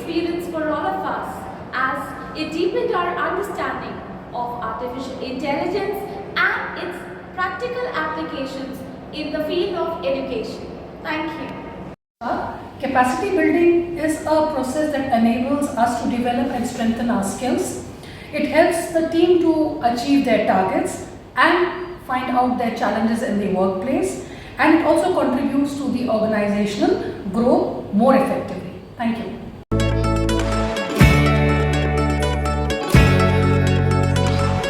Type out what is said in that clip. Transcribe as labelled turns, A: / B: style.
A: experience for all of us as it deepened our understanding of artificial intelligence and its practical applications in the field of education. Thank you.
B: Capacity building is a process that enables us to develop and strengthen our skills. It helps the team to achieve their targets and find out their challenges in the workplace, and it also contributes to the organizational growth more effectively. Thank you.